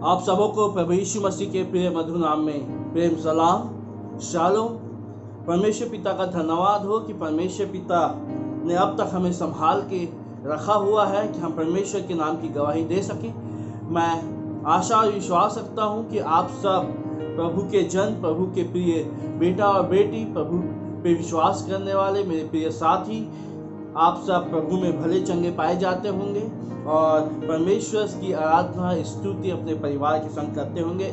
आप सबों को प्रभु यीशु मसीह के प्रिय मधुर नाम में प्रेम सलाम शालोम। परमेश्वर पिता का धन्यवाद हो कि परमेश्वर पिता ने अब तक हमें संभाल के रखा हुआ है कि हम परमेश्वर के नाम की गवाही दे सकें। मैं आशा और विश्वास रखता हूँ कि आप सब प्रभु के जन, प्रभु के प्रिय बेटा और बेटी, प्रभु पे विश्वास करने वाले मेरे प्रिय साथी, आप सब प्रभु में भले चंगे पाए जाते होंगे और परमेश्वर की आराधना स्तुति अपने परिवार के संग करते होंगे।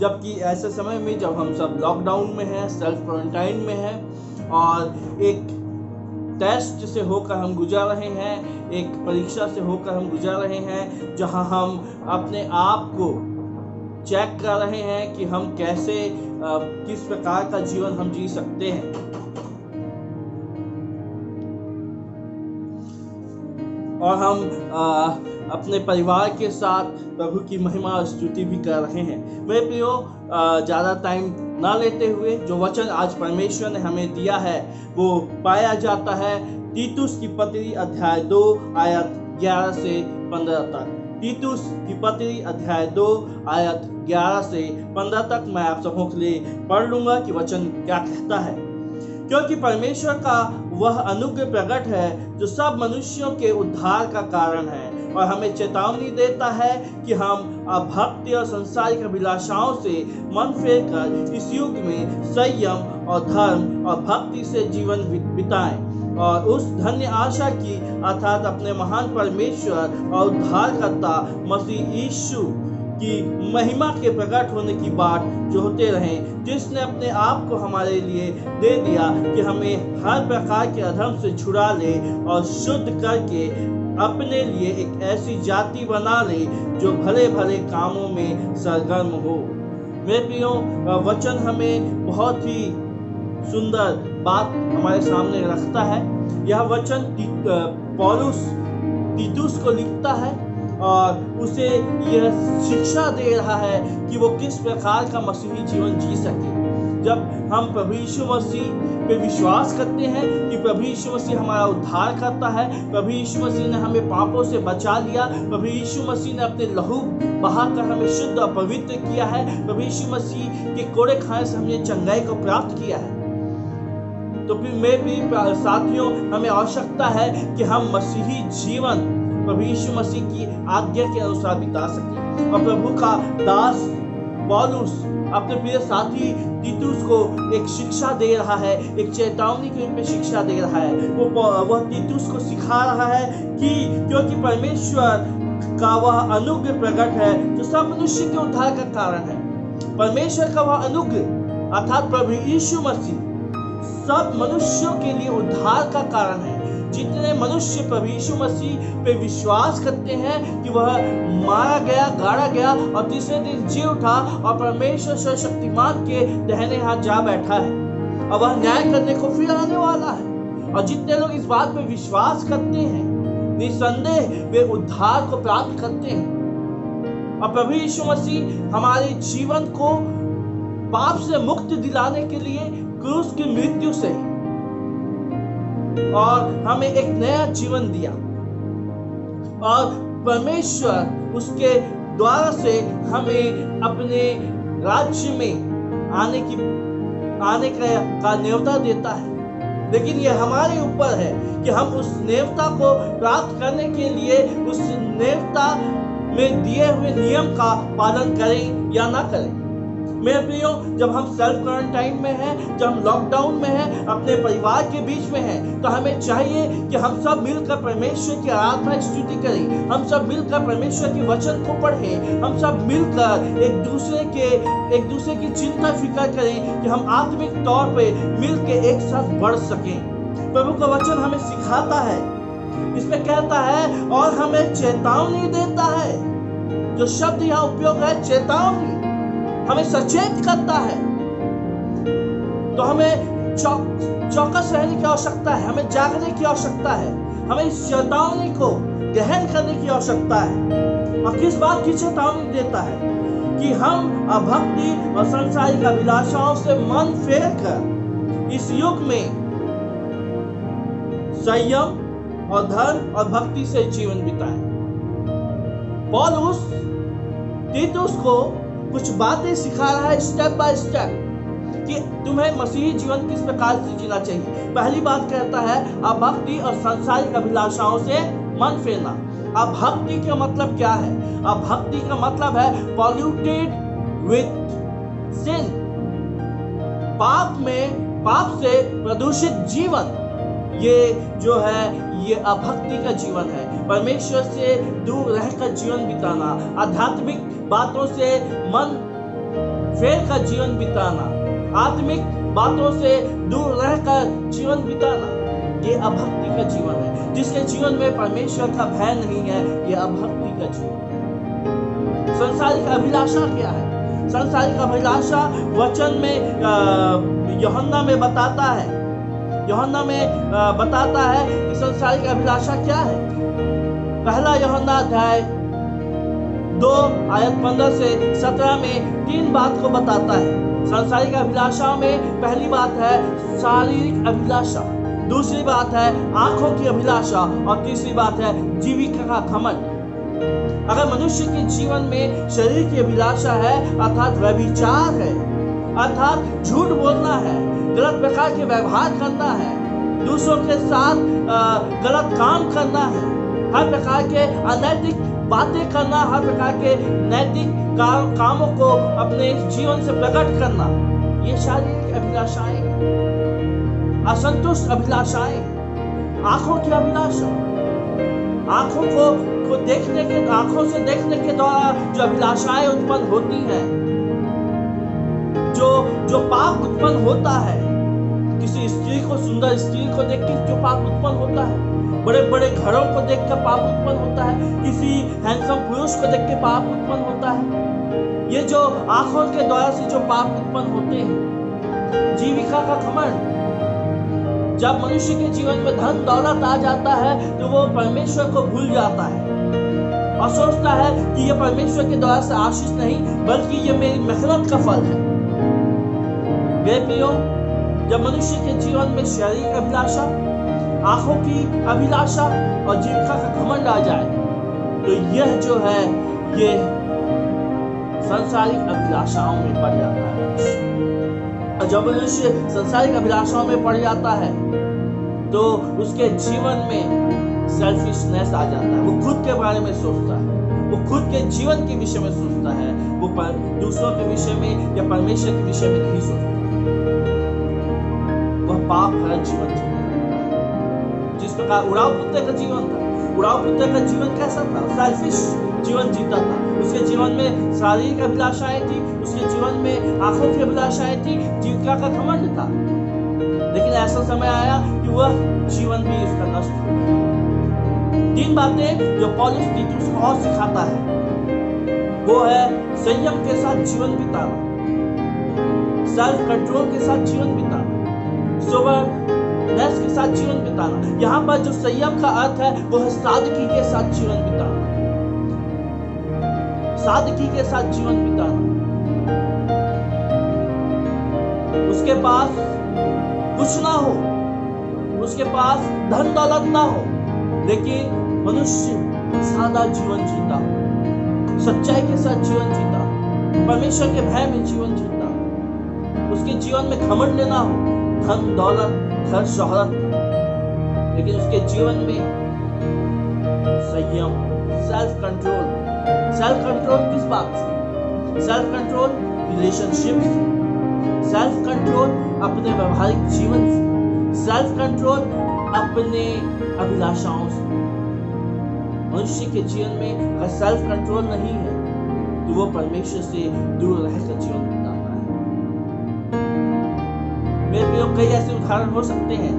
जबकि ऐसे समय में जब हम सब लॉकडाउन में हैं, सेल्फ क्वारंटाइन में हैं और एक टेस्ट से होकर हम गुजर रहे हैं, एक परीक्षा से होकर हम गुजर रहे हैं, जहां हम अपने आप को चेक कर रहे हैं कि हम कैसे किस प्रकार का जीवन हम जी सकते हैं। और हम अपने परिवार के साथ प्रभु की महिमा और स्तुति भी कर रहे हैं। मेरे प्रियो, ज़्यादा टाइम ना लेते हुए जो वचन आज परमेश्वर ने हमें दिया है वो पाया जाता है तीतुस की पत्री अध्याय 2 आयत 11 से 15 तक। तीतुस की पत्री अध्याय 2 आयत 11 से 15 तक मैं आप सबों के लिए पढ़ लूँगा कि वचन क्या कहता है। क्योंकि परमेश्वर का वह अनुग्रह प्रकट है जो सब मनुष्यों के उद्धार का कारण है और हमें चेतावनी देता है कि हम अभक्ति और सांसारिक अभिलाषाओं से मन फेर कर इस युग में संयम और धर्म और भक्ति से जीवन बिताएं और उस धन्य आशा की अर्थात अपने महान परमेश्वर और उद्धारकर्ता मसीह यीशु की महिमा के प्रकट होने की बाट जोहते रहें, जिसने अपने आप को हमारे लिए दे दिया कि हमें हर प्रकार के अधर्म से छुड़ा ले और शुद्ध करके अपने लिए एक ऐसी जाति बना ले जो भले भले कामों में सरगर्म हो। मेरे प्रियो, वचन हमें बहुत ही सुंदर बात हमारे सामने रखता है। यह वचन पौलुस तीतुस को लिखता है और उसे यह शिक्षा दे रहा है कि वो किस प्रकार का मसीही जीवन जी सके। जब हम प्रभु यीशु मसीह पे विश्वास करते हैं कि प्रभु यीशु मसीह हमारा उद्धार करता है, प्रभु यीशु मसीह ने हमें पापों से बचा लिया, प्रभु यीशु मसीह ने अपने लहू बहाकर हमें शुद्ध और पवित्र किया है, प्रभु यीशु मसीह के कोड़े खाने से हमने चंगाई को प्राप्त किया है, तो फिर मैं भी साथियों हमें आवश्यकता है कि हम मसीही जीवन प्रभु यीशु मसीह की आज्ञा के अनुसार बिता सके। और प्रभु का दास पौलुस अपने प्रिय साथी तीतुस को एक शिक्षा दे रहा है, एक चेतावनी के रूप में शिक्षा दे रहा है। वह तीतुस को सिखा रहा है कि क्योंकि परमेश्वर का वह अनुग्रह प्रकट है जो सब मनुष्य के उद्धार का कारण है। परमेश्वर का वह अनुग्रह अर्थात प्रभु यीशु मसीह सब मनुष्यों के लिए उद्धार का कारण है। जितने मनुष्य प्रभु यीशु मसीह पे विश्वास करते हैं कि वह मारा गया, गाड़ा गया और तीसरे दिन जी उठा और परमेश्वर सर्वशक्तिमान के दाहिने हाथ जा बैठा है और वह न्याय करने को फिर आने वाला है। और जितने लोग इस बात पे विश्वास करते हैं निसंदेह वे उद्धार को प्राप्त करते हैं। और प्रभु यीशु मसीह हमारे जीवन को पाप से मुक्ति दिलाने के लिए क्रूस की मृत्यु से और हमें एक नया जीवन दिया और परमेश्वर उसके द्वारा से हमें अपने राज्य में आने का न्योता देता है। लेकिन यह हमारे ऊपर है कि हम उस न्योता को प्राप्त करने के लिए उस न्योता में दिए हुए नियम का पालन करें या ना करें। मेरे प्रियो, जब हम सेल्फ क्वारंटाइन में हैं, जब हम लॉकडाउन में हैं, अपने परिवार के बीच में हैं, तो हमें चाहिए कि हम सब मिलकर परमेश्वर की आराधना स्तुति करें, हम सब मिलकर परमेश्वर के वचन को पढ़ें, हम सब मिलकर एक दूसरे की चिंता फिक्र करें कि हम आत्मिक तौर पे मिलकर एक साथ बढ़ सकें। प्रभु का वचन हमें सिखाता है, इसमें कहता है और हमें चेतावनी देता है। जो शब्द यहाँ उपयोग है चेतावनी, हमें सचेत करता है। तो हमें चौकस रहने की आवश्यकता है, हमें जागने की आवश्यकता है, हमें इस चेतावनी को ग्रहण करने की आवश्यकता है। और किस बात की चेतावनी देता है कि हम अभक्ति और सांसारिक अभिलाषाओं से मन फेर कर इस युग में संयम और धर्म और भक्ति से जीवन बिताएं। पौलुस तीतुस को कुछ बातें सिखा रहा है स्टेप बाय स्टेप कि तुम्हें मसीही जीवन किस प्रकार से जीना चाहिए। पहली बात कहता है अभक्ति और सांसारिक अभिलाषाओं से मन फेरना। अभक्ति का मतलब क्या है? अभक्ति का मतलब है पॉल्यूटेड विथ सिन, पाप से प्रदूषित जीवन। ये जो है ये अभक्ति का जीवन है। परमेश्वर से दूर रहकर जीवन बिताना, आध्यात्मिक बातों से मन फेर कर जीवन बिताना, आत्मिक बातों से दूर रहकर जीवन बिताना, ये अभक्ति का जीवन है। जिसके जीवन में परमेश्वर का भय नहीं है, ये अभक्ति का जीवन है। सांसारिक अभिलाषा क्या है? सांसारिक अभिलाषा वचन में यूहन्ना में बताता है। यूहन्ना में बताता है कि सांसारिक अभिलाषा क्या है। पहला यूहन्ना अध्याय 2 आयत 15 से 17 में 3 बात को बताता है। सांसारिक अभिलाषा में पहली बात है शारीरिक अभिलाषा, दूसरी बात है आंखों की अभिलाषा और तीसरी बात है जीविका का घमंड। अगर मनुष्य के जीवन में शरीर की अभिलाषा है अर्थात व्यभिचार है, अर्थात झूठ बोलना है, गलत प्रकार के व्यवहार करना है, दूसरों के साथ गलत काम करना है, हर प्रकार के अनैतिक बातें करना, हर प्रकार के नैतिक कामों को अपने जीवन से प्रकट करना, ये शारीरिक अभिलाषाएं, असंतुष्ट अभिलाषाएं, आंखों की अभिलाषा, आंखों को देखने के, आंखों से देखने के द्वारा जो अभिलाषाएं उत्पन्न होती हैं, जो पाप उत्पन्न होता है, किसी स्त्री को, सुंदर स्त्री को देख के जो पाप उत्पन्न होता है, बड़े बड़े घरों को देखकर पाप उत्पन्न होता है, किसी हैंडसम पुरुष को देख के पाप उत्पन्न होता है। ये जो आंखों के द्वारा से जो पाप उत्पन्न होते हैं। जीविका का घमंड, जब मनुष्य के जीवन में धन दौलत आ जाता है तो वो परमेश्वर को भूल जाता है और सोचता है कि ये परमेश्वर के द्वारा से आशीष नहीं बल्कि ये मेरी मेहनत का फल है। मेरे प्रियो, जब मनुष्य के जीवन में शारीरिक अभिलाषा, आंखों की अभिलाषा और जीविका का घमंड आ जाए तो यह जो है ये सांसारिक अभिलाषाओं में पड़ जाता है। और जब मनुष्य सांसारिक अभिलाषाओं में पड़ जाता है तो उसके जीवन में सेल्फिशनेस आ जाता है। वो खुद के बारे में सोचता है, वो खुद के जीवन के विषय में सोचता है, वो दूसरों के विषय में या परमेश्वर के विषय में नहीं सोचता। वह पाप भरा जीवन जीता है। जिस प्रकार उड़ाव कुत्ते का जीवन था, उड़ाव कुत्ते का जीवन कैसा था? सेल्फिश जीवन जीता था। उसके जीवन में शारीरिक अभिलाषाएं थी, उसके जीवन में आंखों की अभिलाषाएं थी, जीविका का घमंड था। लेकिन ऐसा समय आया कि वह जीवन भी उसका नष्ट हो गया। 3 बातें जो पौलुस तीतुस को और सिखाता है वो है संयम के साथ जीवन बिताना, सेल्फ कंट्रोल के साथ जीवन बिताना, सोबरनेस के साथ जीवन बिताना। यहाँ पर जो संयम का अर्थ है वो है सादगी के साथ जीवन बिताना, सादगी के साथ जीवन बिताना। उसके पास कुछ ना हो, उसके पास धन दौलत ना हो, लेकिन मनुष्य सादा जीवन जीता, सच्चाई के साथ जीवन जीता, परमेश्वर के भय में जीवन जीता। उसके जीवन में घमंड ना हो, धन दौलत घर शोहरत, लेकिन उसके जीवन में संयम, सेल्फ कंट्रोल। सेल्फ कंट्रोल किस बात से? सेल्फ कंट्रोल रिलेशनशिप से, सेल्फ कंट्रोल अपने व्यवहारिक जीवन से, सेल्फ कंट्रोल अपने अभिलाषाओं से। मनुष्य के जीवन में अगर सेल्फ कंट्रोल नहीं है तो वो परमेश्वर से दूर रहकर जीवन बिताता है। मेरे प्रियो, कई ऐसे उदाहरण हो सकते हैं,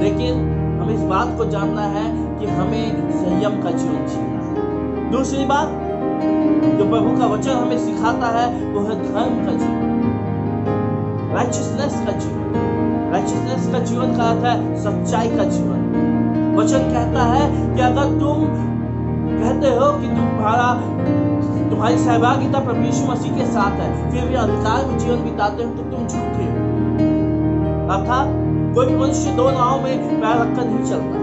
लेकिन हमें इस बात को जानना है कि हमें संयम का जीवन जीना है। दूसरी बात जो प्रभु का वचन हमें सिखाता है वो है धर्म का जीवन, राइचियसनेस का जीवन। राइचियसनेस का जीवन का अर्थ है सच्चाई का जीवन। वचन कहता है कि अगर तुम कहते हो कि तुम्हारी सहभागिता प्रभु यीशु मसीह के साथ है, फिर भी अधिकार में जीवन बिताते हो तो तुम झूठे हो। अर्थात कोई भी मनुष्य 2 नाव में पैर रखकर नहीं चलता।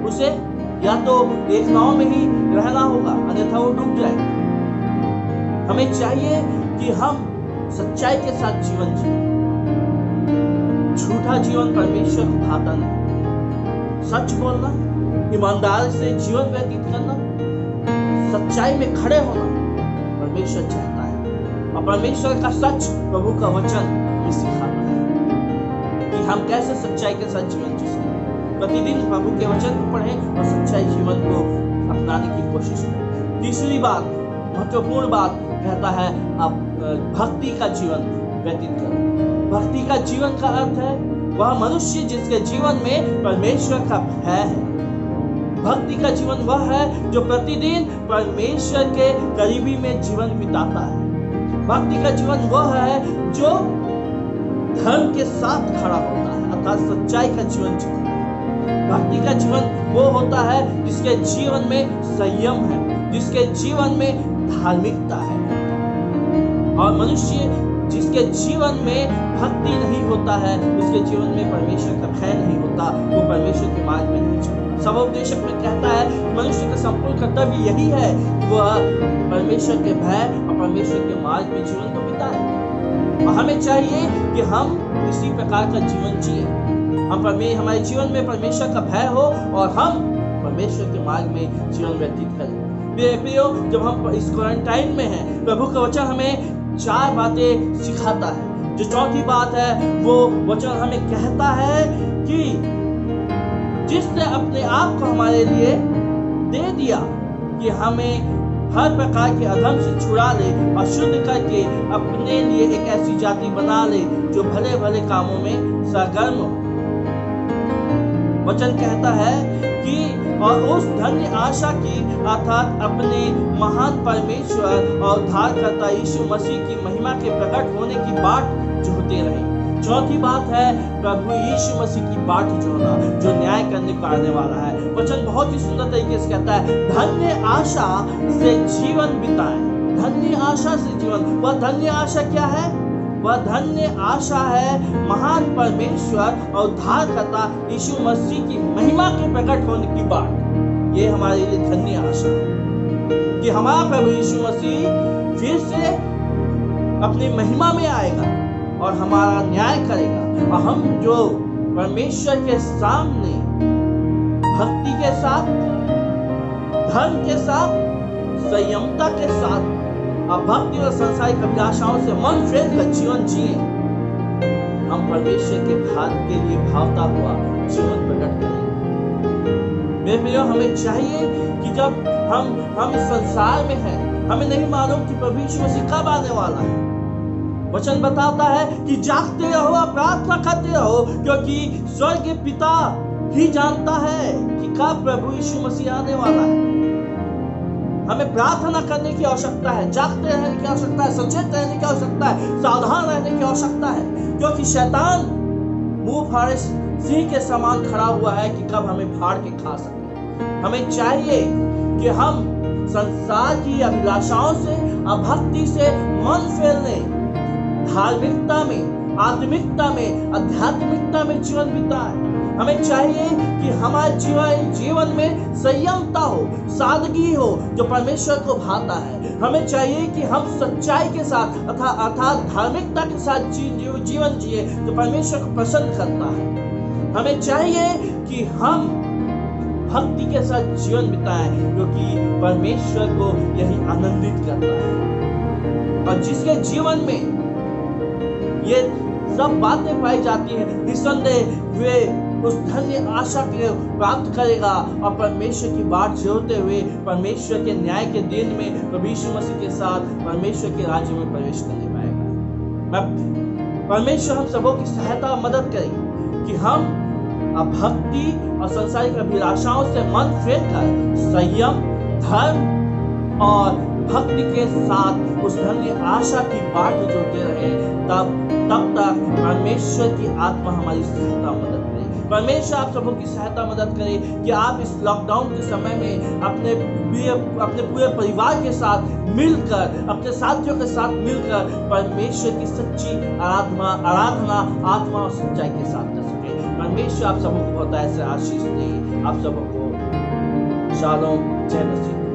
उसे या तो एक नाव में ही रहना होगा, अन्यथा वो डूब जाएगा। हमें चाहिए कि हम सच्चाई के साथ जीवन जिए। झूठा जीवन परमेश्वर को भाता नहीं। सच बोलना, ईमानदारी से जीवन व्यतीत करना, सच्चाई में खड़े होना परमेश्वर चाहता है। और परमेश्वर का सच, प्रभु का वचन हमें सिखाता है कि हम कैसे सच्चाई के साथ जीवन जी सकते। प्रतिदिन प्रभु के वचन को पढ़ें और सच्चाई जीवन को अपनाने की कोशिश करें। तीसरी बात, महत्वपूर्ण बात कहता है, आप भक्ति का जीवन व्यतीत करो। भक्ति का जीवन का अर्थ है वह मनुष्य जिसके जीवन में परमेश्वर का भय है। भक्ति का जीवन वह है जो प्रतिदिन परमेश्वर के करीबी में जीवन बिताता है। भक्ति का जीवन वह है जो धर्म के साथ खड़ा होता है, अर्थात सच्चाई का जीवन जीता है। भक्ति का जीवन वो होता है जिसके जीवन में संयम है, जिसके जीवन में धार्मिकता है। और मनुष्य जिसके जीवन में भक्ति नहीं होता है, उसके जीवन में परमेश्वर का भय नहीं होता, वो परमेश्वर के मार्ग में नहीं चलता। सबोपदेशक में कहता है कि मनुष्य का संपूर्ण कर्तव्य यही है कि वह परमेश्वर के भय और परमेश्वर के मार्ग में जीवन को बिताए। और हमें चाहिए कि हम इसी प्रकार का जीवन जिए। हमारे जीवन में परमेश्वर का भय हो और हम परमेश्वर के मार्ग में जीवन व्यतीत करें। मेरे प्रियो, जब हम इस क्वारंटाइन में हैं, प्रभु का वचन हमें 4 बातें सिखाता है। जो चौथी बात है, वो वचन हमें कहता है कि जिसने अपने आप को हमारे लिए दे दिया कि हमें हर प्रकार के अधर्म से छुड़ा ले और शुद्ध करके अपने लिए एक ऐसी जाति बना ले जो भले भले कामों में सरगर्म हो। वचन कहता है कि और उस धन्य आशा की, अर्थात अपने महान परमेश्वर और उद्धारकर्ता यीशु मसीह की महिमा के प्रकट होने की बाट जोहते रहे। चौथी बात है प्रभु यीशु मसीह की बाट जोहना, जो न्याय करने को आने वाला है। वचन बहुत ही सुंदर तरीके से कहता है, धन्य आशा से जीवन बिताएं। धन्य आशा से जीवन, वह धन्य आशा क्या है? वह धन्य आशा है महान परमेश्वर और उद्धारकर्ता यीशु मसीह की महिमा के प्रकट होने की बात। ये हमारे लिए धन्य आशा है कि हमारा प्रभु यीशु मसीह फिर से अपनी महिमा में आएगा और हमारा न्याय करेगा। और हम जो परमेश्वर के सामने भक्ति के साथ, धर्म के साथ, संयमता के साथ, भक्ति और सांसारिक अभिलाषाओं से मन फेर कर जीवन जिए, हम परमेश्वर के भाग के लिए भावता हुआ जीवन प्रकट करेंगे। मेरे प्रियो, हमें चाहिए कि जब हम इस संसार में हैं, हमें नहीं मालूम कि प्रभु यीशु मसीह कब आने वाला है। वचन बताता है कि जागते रहो, प्रार्थना करते रहो, क्योंकि स्वर्ग पिता ही जानता है कि कब प्रभु यीशु मसीह आने वाला है। हमें प्रार्थना करने की आवश्यकता है, जागते रहने की आवश्यकता है, सचेत रहने की आवश्यकता है, सावधान रहने की आवश्यकता है, क्योंकि शैतान मुंह फाड़े सिंह के समान खड़ा हुआ है कि कब हमें फाड़ के खा सके। हमें चाहिए कि हम संसार की अभिलाषाओं से, अभक्ति से मन फेरने, धार्मिकता में, आत्मिकता में, आध्यात्मिकता में जीवन बिताएं। हमें चाहिए कि हमारे जीवन में संयमता हो, सादगी हो, जो परमेश्वर को भाता है। हमें चाहिए कि हम सच्चाई के साथ अर्थात धार्मिकता के साथ जीवन जिए, जो परमेश्वर को पसंद करता है। हमें चाहिए कि हम भक्ति के साथ जीवन बिताएं, क्योंकि परमेश्वर को यही आनंदित करता है। और जिसके जीवन में ये सब बातें पाई जाती हैं, निस्संदेह वे उस धन्य आशा के प्राप्त करेगा और परमेश्वर की बाट जोहते हुए परमेश्वर के न्याय के दिन में प्रभु यीशु मसीह के साथ परमेश्वर के राज्य में प्रवेश करने पाएगा। परमेश्वर हम सबों की सहायता और मदद करेगी कि हम भक्ति और सांसारिक अभिलाषाओं से मन फेर कर संयम, धर्म और भक्ति के साथ उस धन्य आशा की बाट जोड़ते रहे। तब तक परमेश्वर की आत्मा हमारी सहायता मदद करे। परमेश्वर आप सबों की सहायता मदद करे कि आप इस लॉकडाउन के समय में अपने पूरे परिवार के साथ मिलकर, अपने साथियों के साथ मिलकर परमेश्वर की सच्ची आराधना आत्मा और सच्चाई के साथ कर सके। परमेश्वर आप सबों को बहुत ऐसे आशीष दे। आप सबों को शालोम, जय मसीह।